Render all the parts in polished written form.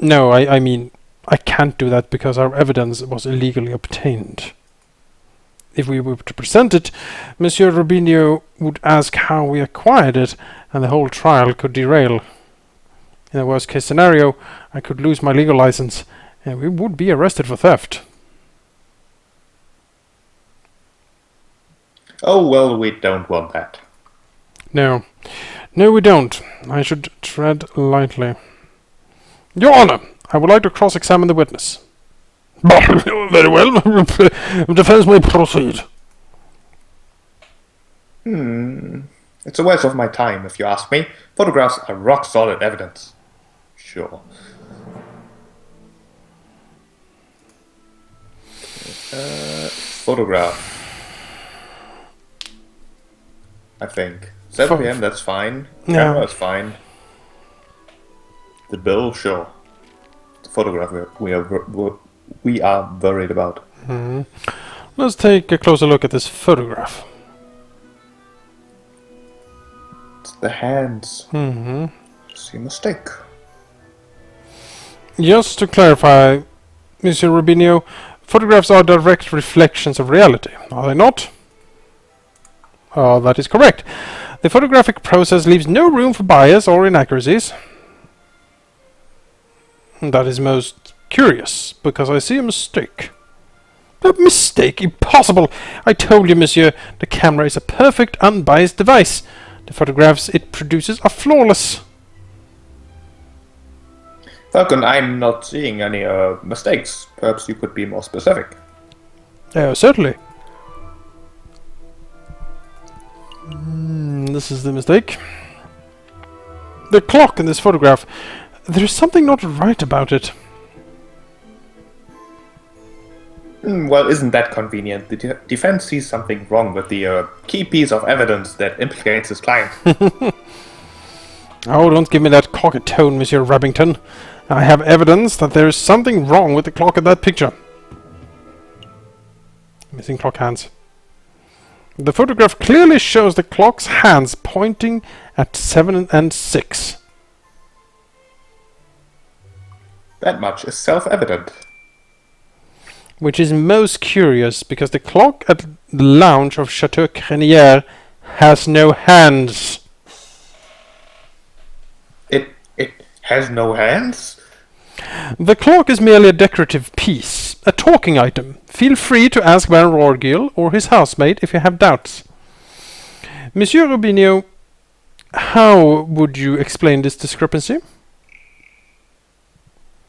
No, I mean, I can't do that because our evidence was illegally obtained. If we were to present it, Monsieur Rubinio would ask how we acquired it, and the whole trial could derail. In the worst case scenario, I could lose my legal license, and we would be arrested for theft. Oh, well, we don't want that. No. No, we don't. I should tread lightly. Your Honor, I would like to cross-examine the witness. Very well. Defense may proceed. It's a waste of my time, if you ask me. Photographs are rock-solid evidence. Sure. Photograph. I think. 7 p.m., that's fine. Camera is fine. The bill, sure. The photograph we are worried about. Let's take a closer look at this photograph. It's the hands. See a mistake. Just to clarify, Monsieur Rubinio, photographs are direct reflections of reality, are they not? That is correct. The photographic process leaves no room for bias or inaccuracies. That is most curious, because I see a mistake. A mistake? Impossible! I told you, monsieur, the camera is a perfect, unbiased device. The photographs it produces are flawless. Falcon, I'm not seeing any mistakes. Perhaps you could be more specific. Certainly. This is the mistake. The clock in this photograph. There is something not right about it. Well, isn't that convenient? The defense sees something wrong with the key piece of evidence that implicates his client. Oh, don't give me that cocky tone, Monsieur Rabbington. I have evidence that there is something wrong with the clock in that picture. Missing clock hands. The photograph clearly shows the clock's hands pointing at 7 and 6. That much is self-evident. Which is most curious, because the clock at the lounge of Chateau Crenière has no hands. It has no hands? The clock is merely a decorative piece, a talking item. Feel free to ask Baron Rorgil or his housemate if you have doubts. Monsieur Rubinio, how would you explain this discrepancy?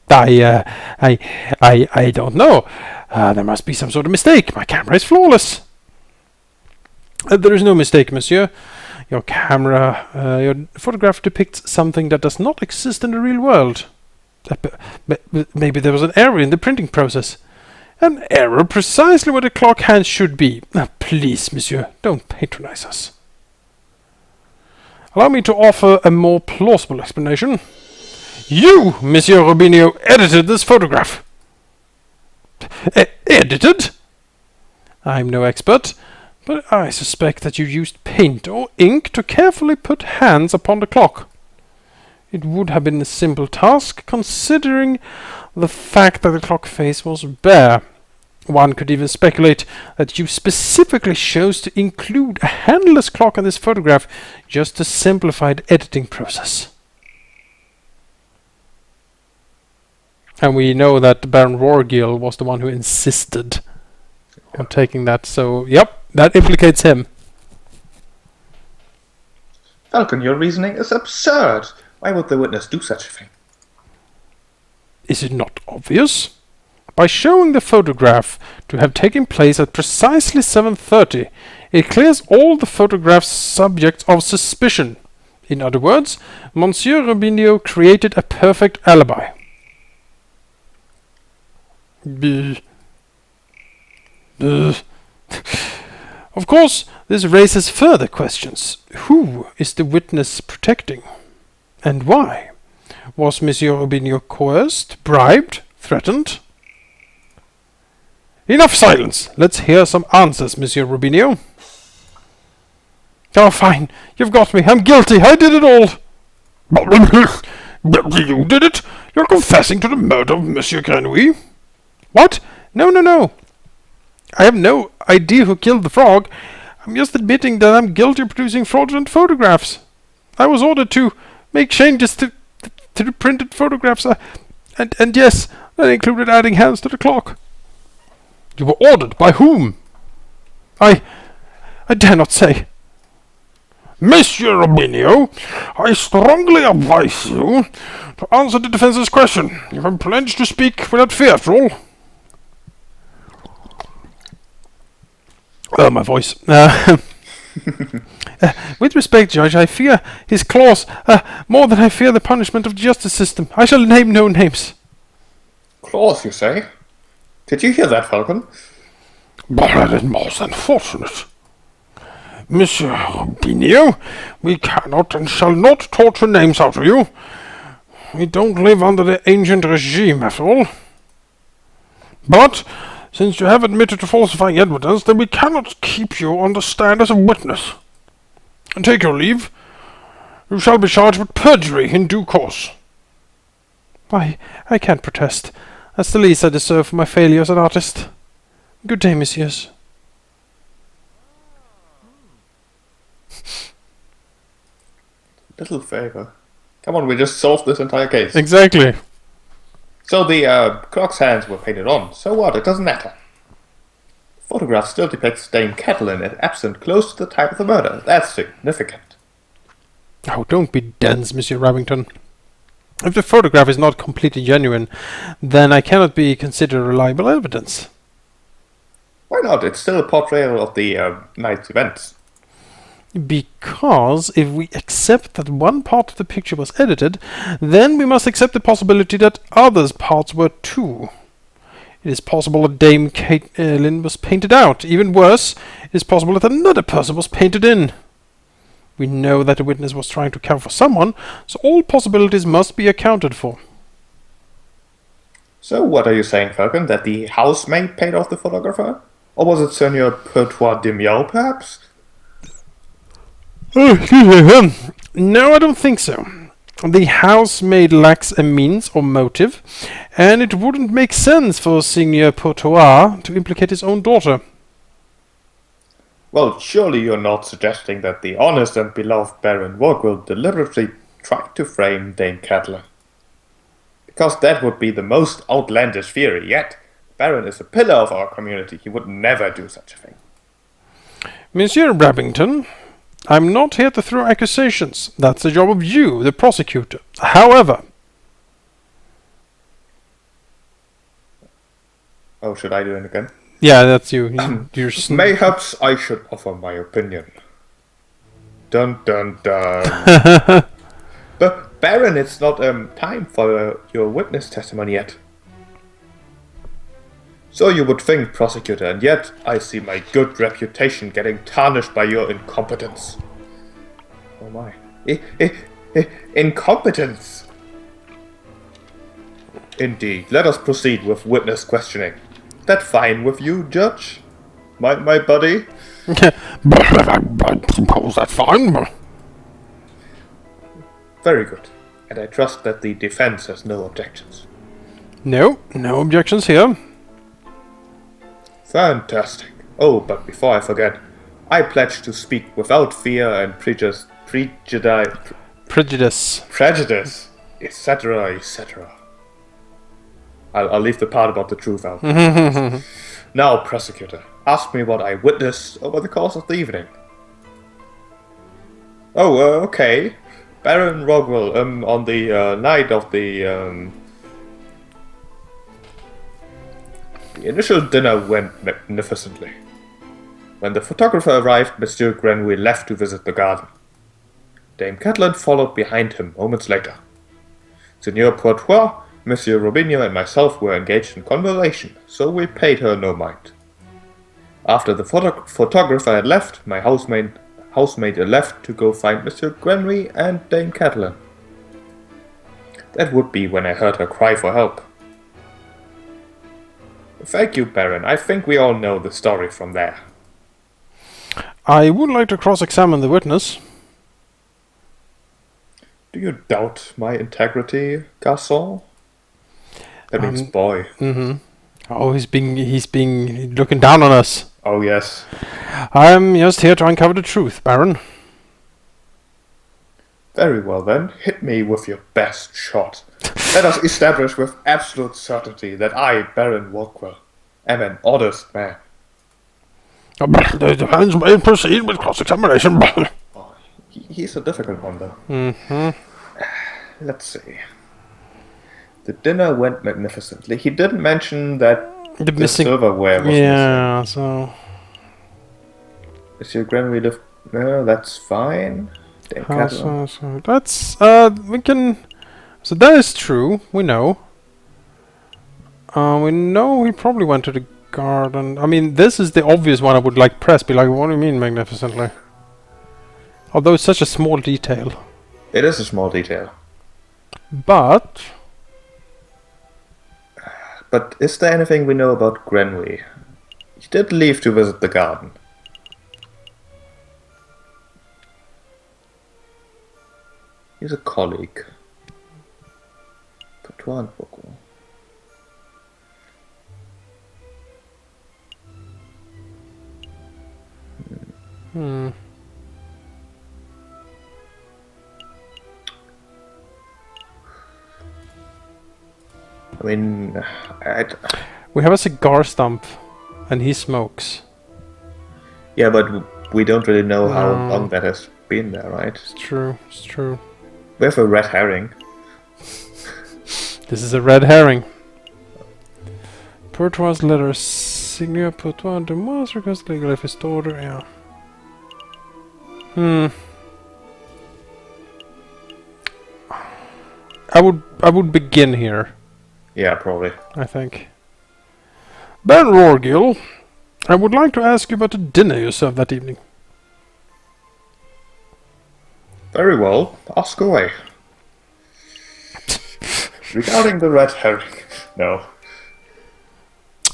I don't know. There must be some sort of mistake. My camera is flawless. There is no mistake, monsieur. Your photograph depicts something that does not exist in the real world. Maybe there was an error in the printing process. An error precisely where the clock hands should be. Please, monsieur, don't patronize us. Allow me to offer a more plausible explanation. You, Monsieur Rubinio, edited this photograph. Edited? I'm no expert, but I suspect that you used paint or ink to carefully put hands upon the clock. It would have been a simple task, considering the fact that the clock face was bare. One could even speculate that you specifically chose to include a handless clock in this photograph just to simplify the editing process. And we know that Baron Rorgil was the one who insisted on taking that, so yep, that implicates him. Falcon, your reasoning is absurd. Why would the witness do such a thing? Is it not obvious? By showing the photograph to have taken place at precisely 7:30, it clears all the photograph's subjects of suspicion. In other words, Monsieur Rubinio created a perfect alibi. Of course, this raises further questions. Who is the witness protecting? And why? Was Monsieur Rubinio coerced, bribed, threatened? Enough silence! Let's hear some answers, Monsieur Rubinio. Oh, fine. You've got me. I'm guilty. I did it all. You did it! You're confessing to the murder of Monsieur Grenouille? What? No. I have no idea who killed the frog. I'm just admitting that I'm guilty of producing fraudulent photographs. I was ordered to make changes to the printed photographs, and yes, that included adding hands to the clock. You were ordered by whom? I dare not say. Monsieur Robinho, I strongly advise you to answer the defense's question. You have pledged to speak without fear, after all. Oh, my voice. With respect, Judge, I fear his claws more than I fear the punishment of the justice system. I shall name no names. Claws, you say? Did you hear that, Falcon? But that is most unfortunate. Monsieur Robinho, we cannot and shall not torture names out of you. We don't live under the ancient regime, after all. But since you have admitted to falsifying evidence, then we cannot keep you on the stand as a witness. And take your leave. You shall be charged with perjury in due course. I can't protest. That's the least I deserve for my failure as an artist. Good day, messieurs. Little favor. Come on, we just solved this entire case. Exactly. So the clock's hands were painted on. So what? It doesn't matter. The photograph still depicts Dame Catelyn as absent close to the time of the murder. That's significant. Oh, don't be dense, Monsieur Rabington. If the photograph is not completely genuine, then I cannot be considered reliable evidence. Why not? It's still a portrayal of the night's events. Because if we accept that one part of the picture was edited, then we must accept the possibility that other parts were too. It is possible that Dame Catelyn was painted out. Even worse, it is possible that another person was painted in. We know that the witness was trying to cover for someone, so all possibilities must be accounted for. So what are you saying, Falcon? That the housemaid paid off the photographer? Or was it Seigneur Pertois de Miel, perhaps? No, I don't think so. The housemaid lacks a means or motive, and it wouldn't make sense for Seigneur Pertois to implicate his own daughter. Well, surely you're not suggesting that the honest and beloved Baron Rogwell deliberately tried to frame Dame Catelyn? Because that would be the most outlandish theory yet. Baron is a pillar of our community. He would never do such a thing. Monsieur Rabington, I'm not here to throw accusations. That's the job of you, the prosecutor. However... Oh, should I do it again? Yeah, that's you. Mayhaps I should offer my opinion. Dun dun dun. But Baron, it's not time for your witness testimony yet. So you would think, prosecutor, and yet I see my good reputation getting tarnished by your incompetence. Oh my. Incompetence! Indeed. Let us proceed with witness questioning. That fine with you, Judge? My buddy? I suppose that's fine. Very good. And I trust that the defense has no objections. No objections here. Fantastic. Oh, but before I forget, I pledge to speak without fear and prejudice, etc., etc. I'll leave the part about the truth out. Now, prosecutor, ask me what I witnessed over the course of the evening. Oh, okay. Baron Rogwell, on the night of the initial dinner went magnificently. When the photographer arrived, Monsieur Grenouille left to visit the garden. Dame Catelyn followed behind him moments later. Seigneur Pourtois, Monsieur Robinho and myself were engaged in conversation, so we paid her no mind. After the photographer had left, my housemaid left to go find Monsieur Grenouille and Dame Catelyn. That would be when I heard her cry for help. Thank you, Baron. I think we all know the story from there. I would like to cross-examine the witness. Do you doubt my integrity, garçon? That means boy. Oh, he's being looking down on us. Oh, yes. I'm just here to uncover the truth, Baron. Very well then, hit me with your best shot. Let us establish with absolute certainty that I, Baron Walkwell, am an honest man. The defense may proceed with cross-examination. Oh, he's a difficult one, though. Let's see. The dinner went magnificently. He didn't mention that the silverware was missing. Yeah, so... Monsieur Grenouille lived... No, that's fine. So that's... we can... So that is true, we know. We know he probably went to the garden. I mean, this is the obvious one I would like press. Be like, what do you mean magnificently? Although it's such a small detail. It is a small detail. But is there anything we know about Grenouille? He did leave to visit the garden. He's a colleague. I mean, we have a cigar stump, and he smokes. Yeah, but we don't really know how long that has been there, right? It's true. It's true. We have a red herring. This is a red herring. Pourtois letter signature Pourtois de Moise request legal if his order, yeah. I would begin here. Yeah, probably. I think. Baron Rorgil, I would like to ask you about the dinner you served that evening. Very well. Ask away. Regarding the red herring, no.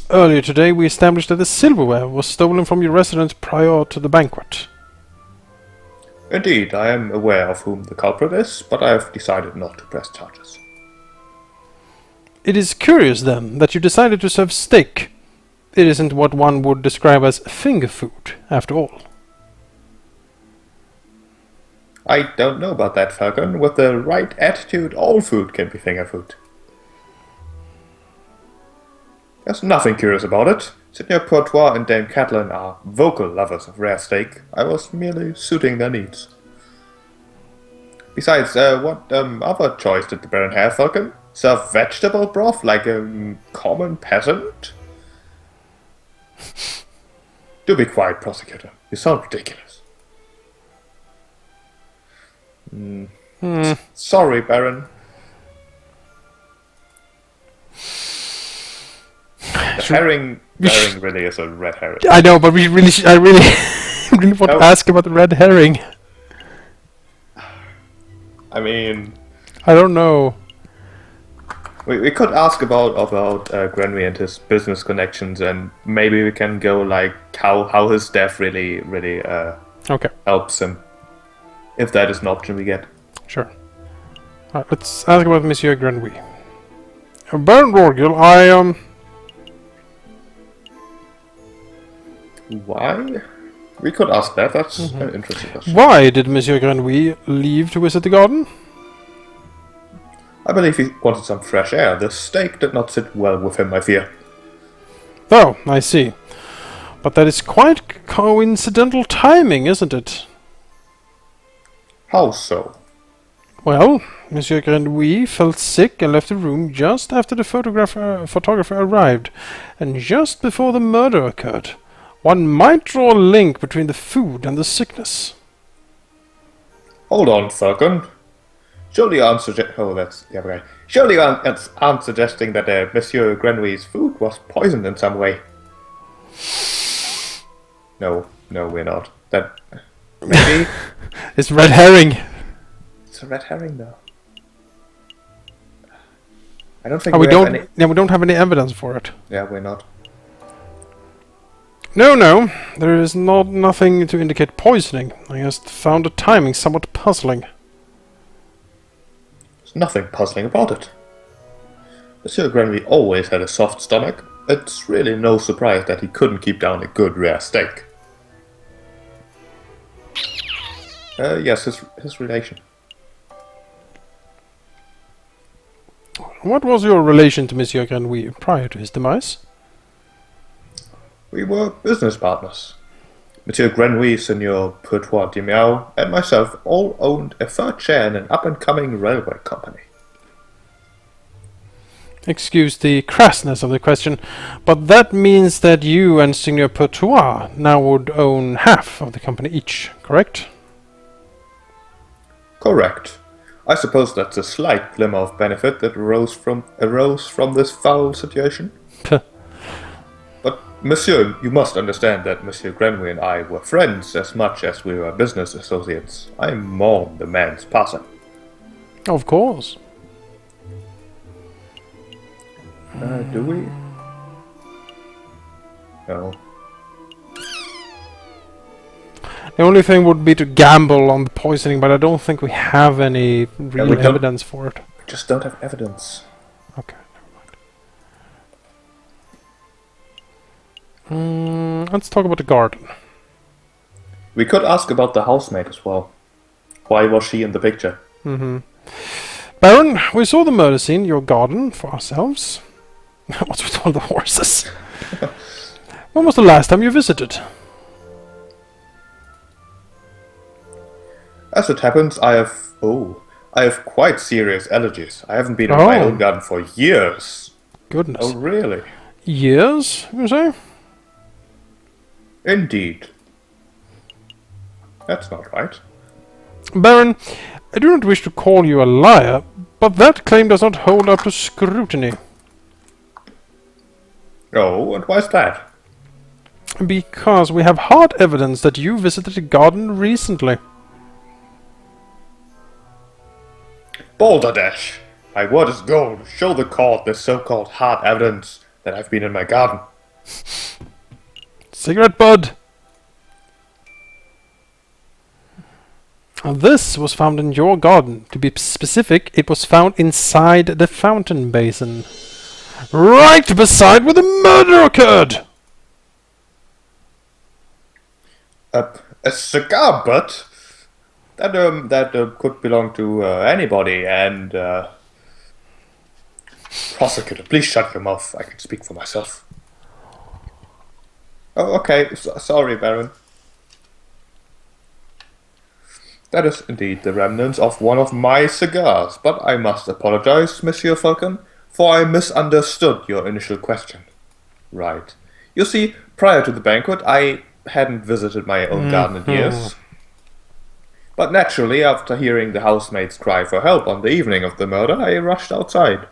Earlier today we established that the silverware was stolen from your residence prior to the banquet. Indeed, I am aware of whom the culprit is, but I have decided not to press charges. It is curious, then, that you decided to serve steak. It isn't what one would describe as finger food, after all. I don't know about that, Falcon. With the right attitude, all food can be finger food. There's nothing curious about it. Seigneur Pourtois and Dame Catelyn are vocal lovers of rare steak. I was merely suiting their needs. Besides, what other choice did the Baron have, Falcon? Serve vegetable broth like a common peasant? Do be quiet, prosecutor. You sound ridiculous. Sorry, Baron. The herring really is a red herring. I know, but I really want to ask about the red herring. I mean, I don't know. We could ask about Grenouille and his business connections, and maybe we can go like how his death really okay. helps him. If that is an option we get. Sure. Alright, let's ask about Monsieur Grenouille. Baron Rorgil, Why? We could ask that. That's an interesting question. Why did Monsieur Grenouille leave to visit the garden? I believe he wanted some fresh air. The steak did not sit well with him, I fear. Oh, I see. But that is quite coincidental timing, isn't it? How so? Well, Monsieur Grenouille felt sick and left the room just after the photographer arrived, and just before the murder occurred. One might draw a link between the food and the sickness. Hold on, Falcon. Surely I'm that's the other guy. Surely I'm suggesting that Monsieur Grenouille's food was poisoned in some way. No, we're not. That maybe it's red herring. It's a red herring, though. I don't think we don't have any evidence for it. Yeah, we're not. No, there is nothing to indicate poisoning. I just found the timing somewhat puzzling. nothing puzzling about it. Monsieur Grenville always had a soft stomach. It's really no surprise that he couldn't keep down a good rare steak. Yes, his relation. What was your relation to Monsieur Grenouille prior to his demise? We were business partners. Monsieur Grenouille, Senor Pertois de Miao, and myself all owned a third share in an up-and-coming railway company. Excuse the crassness of the question, but that means that you and Senor Pertois now would own half of the company each, correct? Correct. I suppose that's a slight glimmer of benefit that arose from this foul situation. But, Monsieur, you must understand that Monsieur Grenouille and I were friends as much as we were business associates. I mourn the man's passing. Of course. Do we? No. The only thing would be to gamble on the poisoning, but I don't think we have any real evidence for it. We just don't have evidence. Okay, never mind. Let's talk about the garden. We could ask about the housemaid as well. Why was she in the picture? Baron, we saw the murder scene, your garden, for ourselves. What's with all the horses? When was the last time you visited? As it happens, I have quite serious allergies. I haven't been in my own garden for years. Goodness. Oh, really? Years, you say? Indeed. That's not right. Baron, I do not wish to call you a liar, but that claim does not hold up to scrutiny. Oh, and why's that? Because we have hard evidence that you visited the garden recently. Balderdash! My word is gold. Show the court this so-called hard evidence that I've been in my garden. Cigarette bud! This was found in your garden. To be specific, it was found inside the fountain basin. Right beside where the murder occurred! A cigar butt? That could belong to anybody, and prosecutor, please shut your mouth. I can speak for myself. Oh, okay. Sorry, Baron. That is indeed the remnants of one of my cigars, but I must apologize, Monsieur Falcon, for I misunderstood your initial question. Right. You see, prior to the banquet, I hadn't visited my own garden in years. But naturally, after hearing the housemaid's cry for help on the evening of the murder, I rushed outside.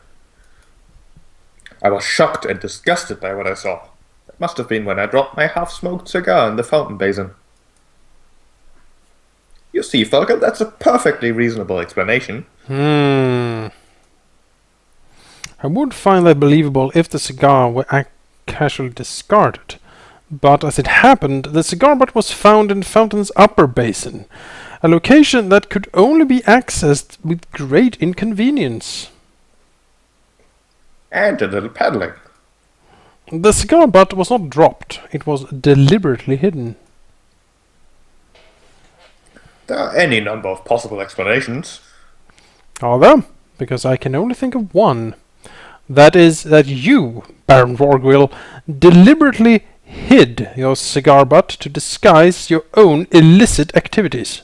I was shocked and disgusted by what I saw. It must have been when I dropped my half-smoked cigar in the fountain basin. You see, Falcon, that's a perfectly reasonable explanation. I would find that believable if the cigar were casually discarded. But as it happened, the cigar butt was found in the fountain's upper basin, a location that could only be accessed with great inconvenience. And a little peddling. The cigar butt was not dropped, it was deliberately hidden. There are any number of possible explanations. Are there? Because I can only think of one. That is that you, Baron Rorgwill, deliberately hid your cigar butt to disguise your own illicit activities.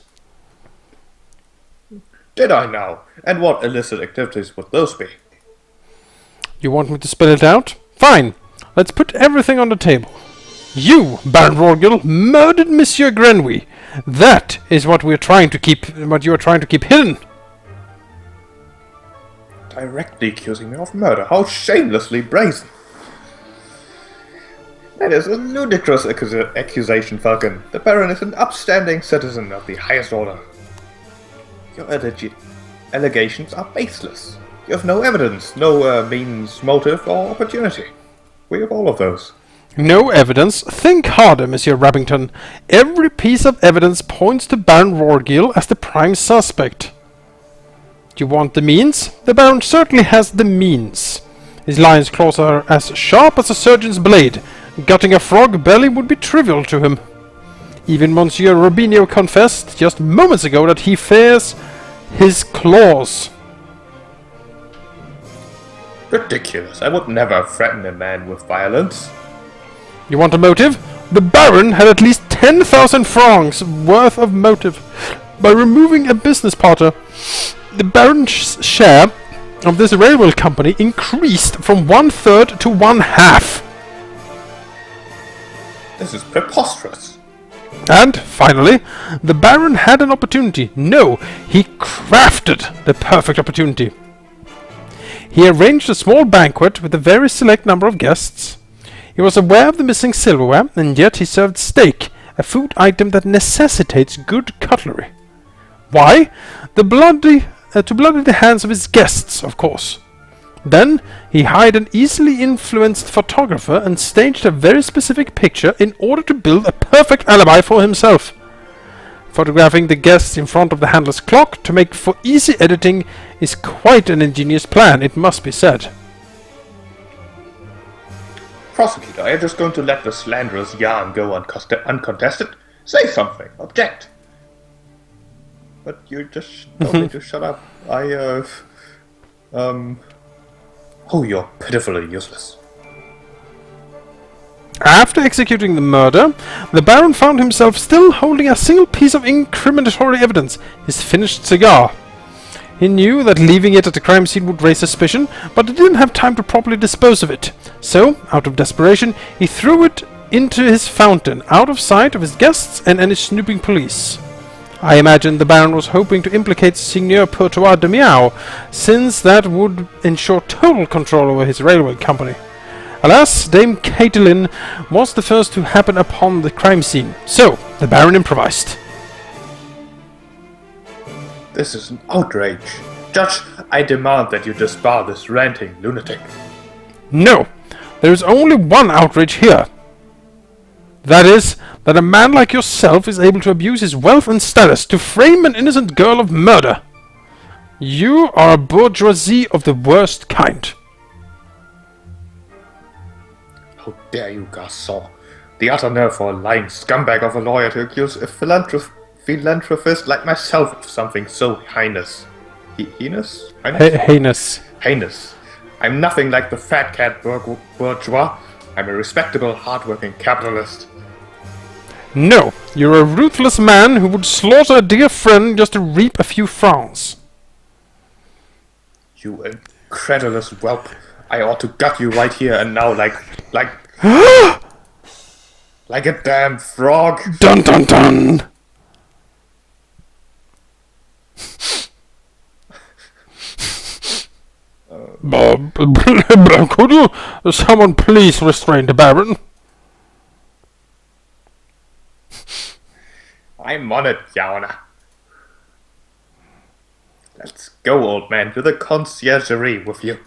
Did I now? And what illicit activities would those be? You want me to spell it out? Fine. Let's put everything on the table. You, Baron Rorgwill, murdered Monsieur Grenouille. That is what you are trying to keep hidden. Directly accusing me of murder. How shamelessly brazen. That is a ludicrous accusation, Falcon. The Baron is an upstanding citizen of the highest order. Your allegations are baseless. You have no evidence, no means, motive, or opportunity. We have all of those. No evidence? Think harder, Monsieur Rabbington. Every piece of evidence points to Baron Rorgwill as the prime suspect. You want the means? The Baron certainly has the means. His lion's claws are as sharp as a surgeon's blade. Gutting a frog belly would be trivial to him. Even Monsieur Rubinio confessed just moments ago that he fears his claws. Ridiculous. I would never threaten a man with violence. You want a motive? The Baron had at least 10,000 francs worth of motive. By removing a business partner, the Baron's share of this railway company increased from 1/3 to 1/2. This is preposterous. And, finally, the Baron had an opportunity. No, he crafted the perfect opportunity. He arranged a small banquet with a very select number of guests. He was aware of the missing silverware, and yet he served steak, a food item that necessitates good cutlery. Why? To bloody the hands of his guests, of course. Then he hired an easily influenced photographer and staged a very specific picture in order to build a perfect alibi for himself. Photographing the guests in front of the handler's clock to make for easy editing is quite an ingenious plan, it must be said. Prosecutor, are you just going to let the slanderous yarn go uncontested? Say something. Object. But you just told me to shut up. Oh, you're pitifully useless. After executing the murder, the Baron found himself still holding a single piece of incriminatory evidence, his finished cigar. He knew that leaving it at the crime scene would raise suspicion, but he didn't have time to properly dispose of it. So, out of desperation, he threw it into his fountain, out of sight of his guests and any snooping police. I imagine the Baron was hoping to implicate Seigneur Courtois de Miao, since that would ensure total control over his railway company. Alas, Dame Caitlin was the first to happen upon the crime scene, so the Baron improvised. This is an outrage. Judge, I demand that you disbar this ranting lunatic. No, there is only one outrage here. That is, that a man like yourself is able to abuse his wealth and status to frame an innocent girl of murder. You are a bourgeoisie of the worst kind. How dare you, garçon? The utter nerve for a lying scumbag of a lawyer to accuse a philanthropist like myself of something so heinous. Heinous? Heinous. Heinous. I'm nothing like the fat cat bourgeois. I'm a respectable, hard-working capitalist. No, you're a ruthless man who would slaughter a dear friend just to reap a few francs. You incredulous whelp. I ought to gut you right here and now like like a damn frog. Dun dun dun! Could someone please restrain the Baron? I'm on it, Your Honor. Let's go, old man, to the conciergerie with you.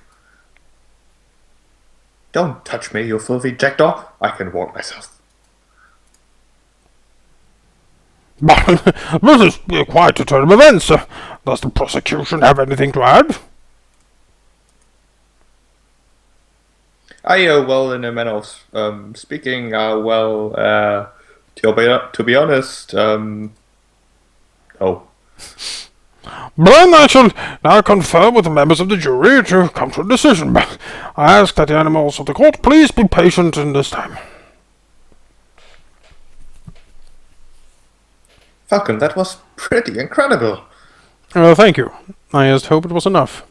Don't touch me, you filthy jackdaw. I can walk myself. This is quite a turn of events. Does the prosecution have anything to add? Well, in a manner of speaking, to be honest, oh. Then I shall now confer with the members of the jury to come to a decision. I ask that the animals of the court please be patient in this time. Falcon, that was pretty incredible. Thank you. I just hope it was enough.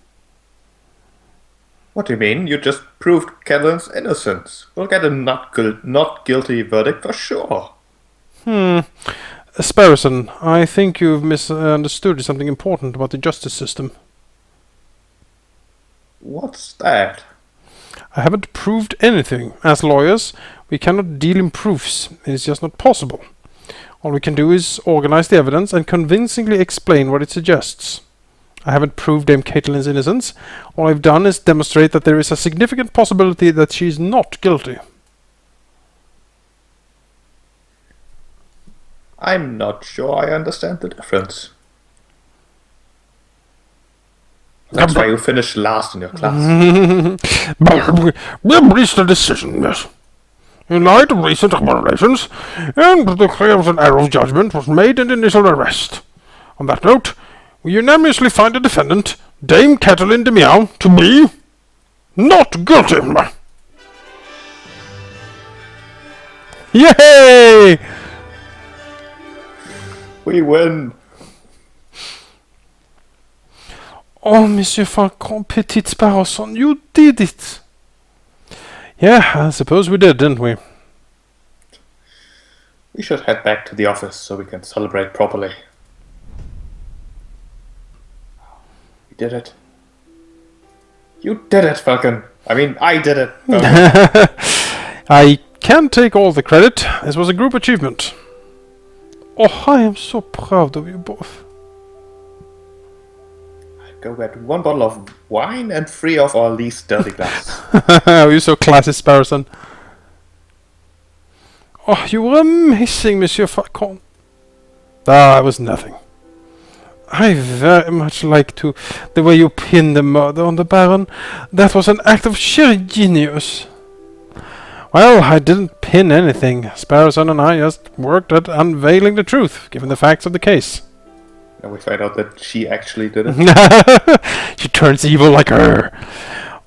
What do you mean? You just proved Catalin's innocence. We'll get a not guilty verdict for sure. Sparrison, I think you've misunderstood something important about the justice system. What's that? I haven't proved anything. As lawyers, we cannot deal in proofs. It is just not possible. All we can do is organize the evidence and convincingly explain what it suggests. I haven't proved Dame Caitlin's innocence. All I've done is demonstrate that there is a significant possibility that she is not guilty. I'm not sure I understand the difference. That's why you finished last in your class. We have reached a decision, yes. In light of recent revelations, and the claims an error of judgment was made in the initial arrest. On that note, we unanimously find the defendant, Dame Catelyn de Meow, to be not guilty. Yay! We win. Oh, Monsieur Falcon, Petit Sparrowson, you did it! Yeah, I suppose we did, didn't we? We should head back to the office so we can celebrate properly. We did it. You did it, Falcon. I mean, I did it. I can't take all the credit. This was a group achievement. Oh, I am so proud of you both. Go get 1 bottle of wine and 3 of our least dirty glass. You're so classy, Sparrowson. Oh, you were amazing, Monsieur Falcon. Ah, it was nothing. I very much like the way you pinned the murder on the Baron. That was an act of sheer genius. Well, I didn't pin anything. Sparrowson and I just worked at unveiling the truth, given the facts of the case. And we find out that she actually did it. She turns evil like her.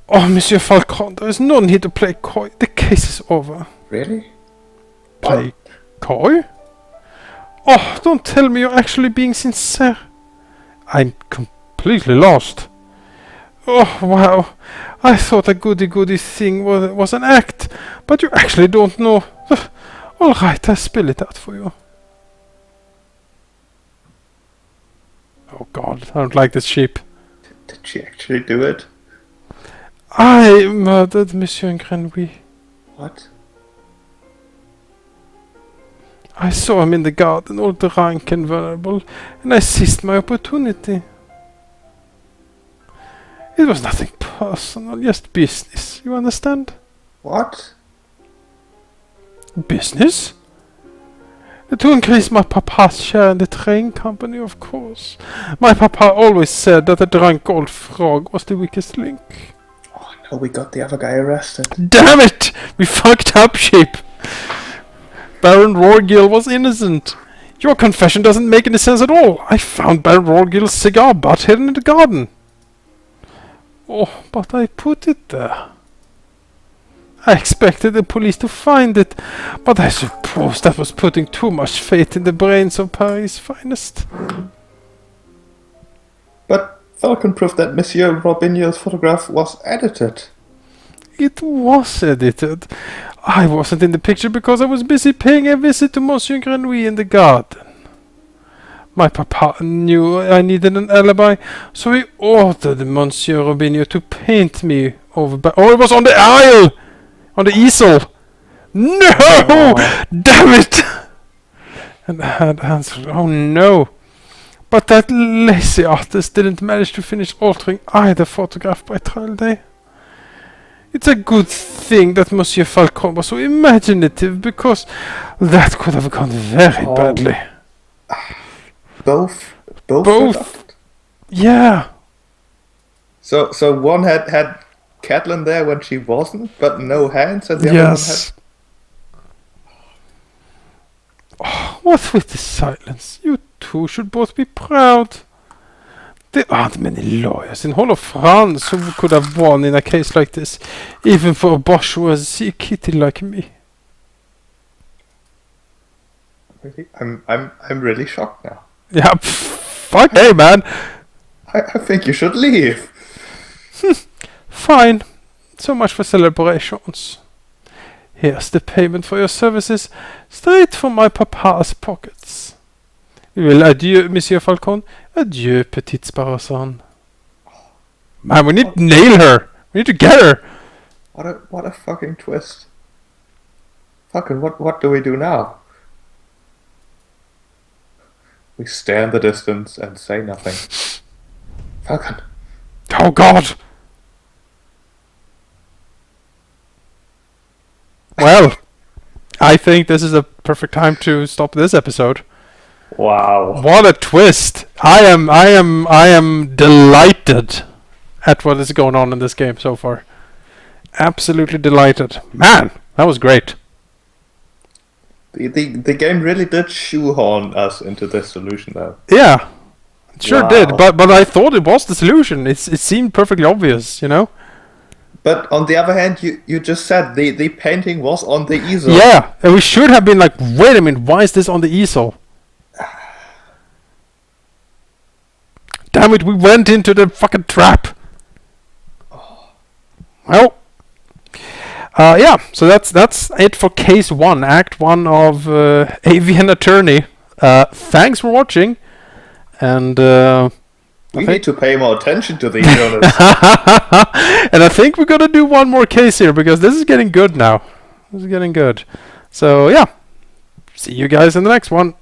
Oh, Monsieur Falcon, there is no need to play coy. The case is over. Really? Play coy? Oh, don't tell me you're actually being sincere. I'm completely lost. Oh, wow. I thought a goody-goody thing was an act, but you actually don't know. All right, I'll spill it out for you. Oh God, I don't like this sheep. Did she actually do it? I murdered Monsieur Grenouille. What? I saw him in the garden, all drunk and vulnerable, and I seized my opportunity. It was nothing personal, just business, you understand? What? Business? To increase my papa's share in the train company, of course. My papa always said that a drunk old frog was the weakest link. Oh no, we got the other guy arrested. Damn it! We fucked up, sheep! Baron Rorgil was innocent. Your confession doesn't make any sense at all. I found Baron Rorgil's cigar butt hidden in the garden. Oh, but I put it there. I expected the police to find it, but I suppose that was putting too much faith in the brains of Paris' finest. But Falcon proved that Monsieur Robinho's photograph was edited. It was edited. I wasn't in the picture because I was busy paying a visit to Monsieur Grenouille in the garden. My papa knew I needed an alibi, so he ordered Monsieur Robinho to paint me over oh, it was on the aisle! On the easel! No! Oh. Damn it! And I had answered, oh no. But that lazy artist didn't manage to finish altering either photograph by trial day. It's a good thing that Monsieur Falcon was so imaginative, because that could have gone very badly. Both? Yeah. So one had Catelyn there when she wasn't, but no hands, and the other one had... Oh, what with the silence? You two should both be proud. There aren't many lawyers in all of France who could have won in a case like this, even for a bourgeoisie kitty like me. Really? I'm really shocked now. Yeah, fuck, hey man. I think you should leave. Fine. So much for celebrations. Here's the payment for your services, straight from my papa's pockets. Well, adieu, Monsieur Falcon. Adieu, Petit Sparrowson. Man, we need to nail her. We need to get her. What a fucking twist. Fucking what do we do now? We stare in the distance and say nothing. Falcon. Oh God. Well, I think this is a perfect time to stop this episode. Wow. What a twist. I am delighted at what is going on in this game so far. Absolutely delighted. Man, that was great. The game really did shoehorn us into this solution, though. Yeah, it sure Wow. did. But I thought it was the solution. It seemed perfectly obvious, you know. But on the other hand, you just said the painting was on the easel. Yeah, and we should have been like, wait a minute, why is this on the easel? Damn it, we went into the fucking trap. Well, yeah, so that's it for case 1, act 1 of Avian Attorney. Thanks for watching, and we need to pay more attention to these journalists. and I think we're gonna do one more case here because this is getting good now. This is getting good. So yeah, see you guys in the next one.